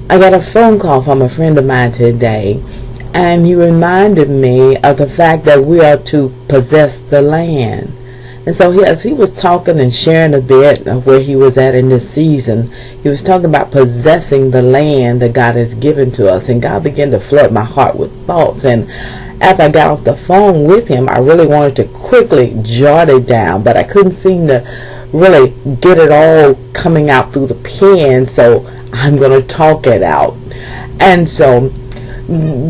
I got a phone call from a friend of mine today, and he reminded me of the fact that we are to possess the land. And so as he was talking and sharing a bit of where he was at in this season, he was talking about possessing the land that God has given to us. And God began to flood my heart with thoughts. And after I got off the phone with him, I really wanted to quickly jot it down, but I couldn't seem to really get it all coming out through the pen. So I'm going to talk it out. And so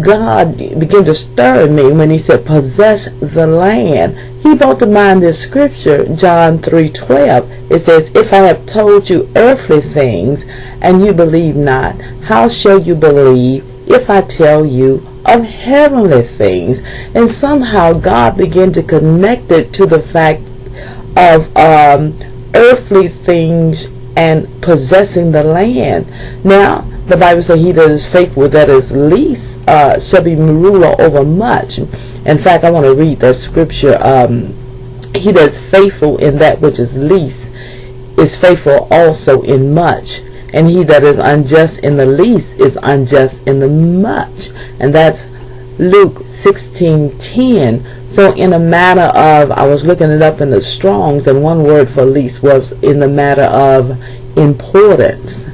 God began to stir in me when he said, possess the land. He brought to mind this scripture, John 3:12. It says, if I have told you earthly things and you believe not, how shall you believe if I tell you of heavenly things? And somehow God began to connect it to the fact of earthly things and possessing the land. Now, the Bible says he that is faithful, that is least, shall be ruler over much. In fact, I want to read that scripture. He that is faithful in that which is least is faithful also in much. And he that is unjust in the least is unjust in the much. And that's Luke 16:10. So in a matter of, I was looking it up in the Strongs, and one word for least was in the matter of importance.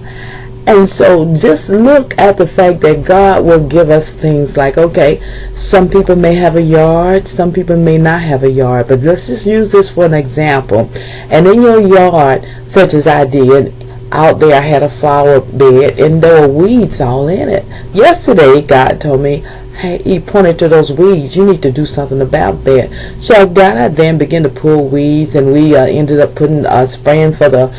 And so just look at the fact that God will give us things like, okay, some people may have a yard, some people may not have a yard, but let's just use this for an example. And in your yard, such as I did, out there I had a flower bed and there were weeds all in it. Yesterday, God told me, hey, he pointed to those weeds. You need to do something about that. So I got out there and began to pull weeds, and we ended up putting spraying for the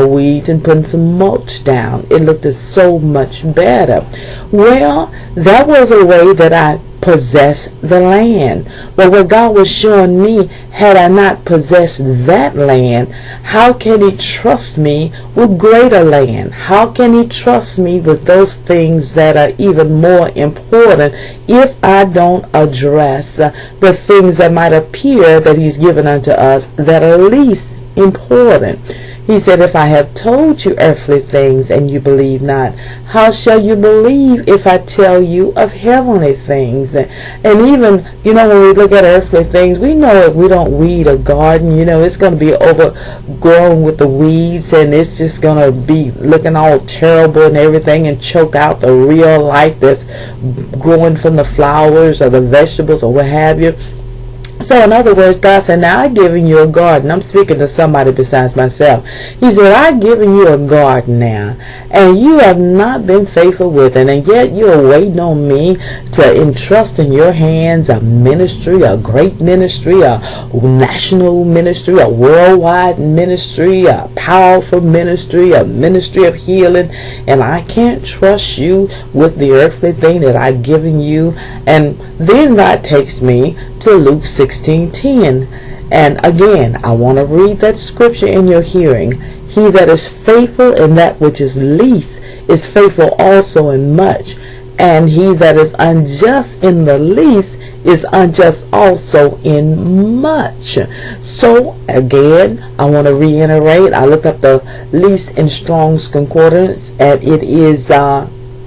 weeds and putting some mulch down. It looked so much better. Well, that was a way that I possessed the land. But what God was showing me, had I not possessed that land, how can he trust me with greater land? How can he trust me with those things that are even more important if I don't address the things that might appear that he's given unto us that are least important? He said, if I have told you earthly things and you believe not, how shall you believe if I tell you of heavenly things? And even, when we look at earthly things, we know if we don't weed a garden, it's going to be overgrown with the weeds, and it's just going to be looking all terrible and everything, and choke out the real life that's growing from the flowers or the vegetables or what have you. So in other words, God said, now I've given you a garden. I'm speaking to somebody besides myself. He said, I've given you a garden now, and you have not been faithful with it, and yet you're waiting on me to entrust in your hands a ministry, a great ministry, a national ministry, a worldwide ministry, a powerful ministry, a ministry of healing, and I can't trust you with the earthly thing that I've given you. And then God takes me to Luke 16:10. And again, I want to read that scripture in your hearing. He that is faithful in that which is least is faithful also in much. And he that is unjust in the least is unjust also in much. So again, I want to reiterate. I looked up the least in Strong's Concordance, and it is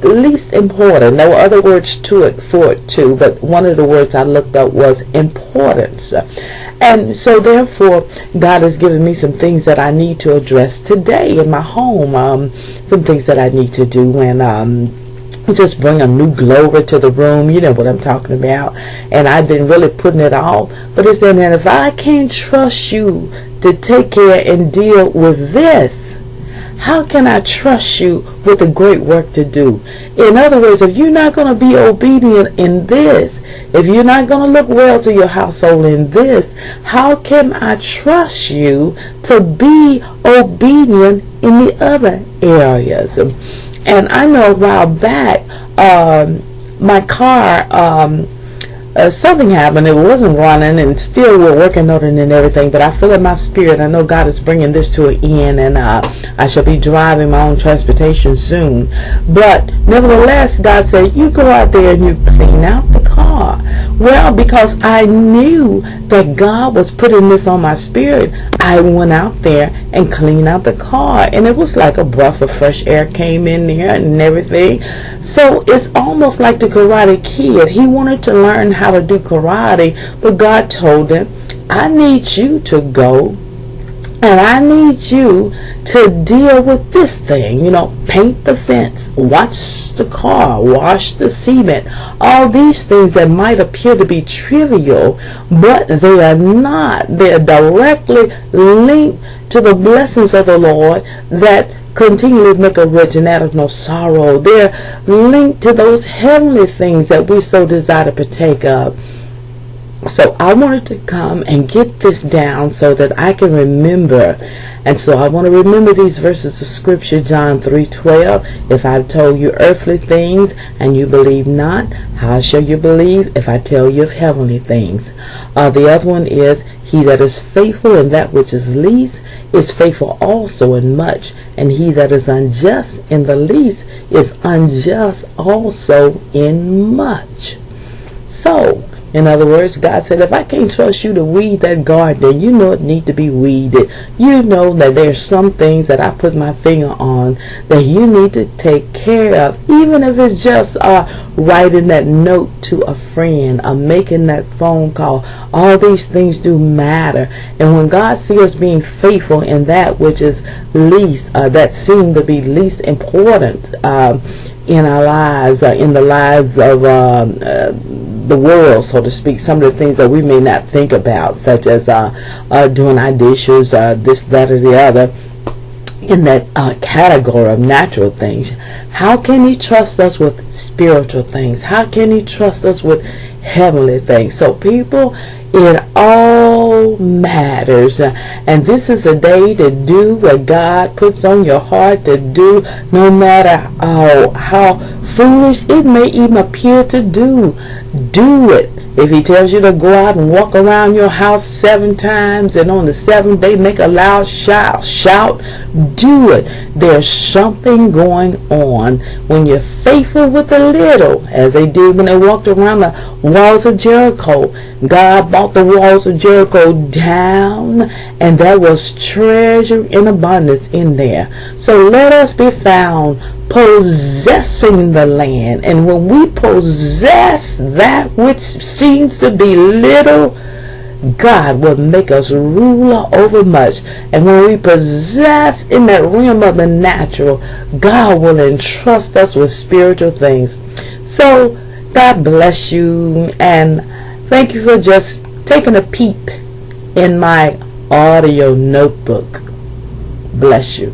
least important. There were other words to it for it too, but one of the words I looked up was importance. And so therefore, God has given me some things that I need to address today in my home. Some things that I need to do, and just bring a new glory to the room. You know what I'm talking about. And I've been really putting it off. But it's then, and if I can't trust you to take care and deal with this, how can I trust you with the great work to do? In other words, if you're not going to be obedient in this, if you're not going to look well to your household in this, how can I trust you to be obedient in the other areas? And I know a while back, my car, something happened. It wasn't running, and still we're working on it and everything. But I feel in my spirit, I know God is bringing this to an end, and I shall be driving my own transportation soon. But nevertheless, God said, you go out there and you clean out the car. Well, because I knew that God was putting this on my spirit, I went out there and cleaned out the car, and it was like a breath of fresh air came in there and everything. So it's almost like the Karate Kid. He wanted to learn how to do karate, but God told him, I need you to go and I need you to deal with this thing, paint the fence, watch the car, wash the cement, all these things that might appear to be trivial, but they are not. They're directly linked to the blessings of the Lord that continually make a rich and out of no sorrow. They're linked to those heavenly things that we so desire to partake of. So I wanted to come and get this down so that I can remember. And so I want to remember these verses of scripture. John 3:12. If I've told you earthly things and you believe not, how shall you believe if I tell you of heavenly things? The other one is, he that is faithful in that which is least is faithful also in much, and he that is unjust in the least is unjust also in much. So, in other words, God said, if I can't trust you to weed that garden, then you know it need to be weeded. You know that there's some things that I put my finger on that you need to take care of, even if it's just writing that note to a friend or making that phone call. All these things do matter. And when God sees us being faithful in that which is least, that seem to be least important in our lives, in the lives of the world, so to speak, some of the things that we may not think about, such as doing our dishes, this, that, or the other, in that category of natural things. How can he trust us with spiritual things? How can he trust us with heavenly things? So people, it all matters, and this is a day to do what God puts on your heart to do, no matter how foolish it may even appear to do. Do it. If he tells you to go out and walk around your house 7 times and on the 7th day make a loud shout, do it. There's something going on when you're faithful with the little, as they did when they walked around the walls of Jericho. God brought the walls of Jericho down, and there was treasure in abundance in there. So let us be found possessing the land. And when we possess that which seems to be little, God will make us ruler over much. And when we possess in that realm of the natural, God will entrust us with spiritual things. So God bless you, and thank you for just taking a peep in my audio notebook. Bless you.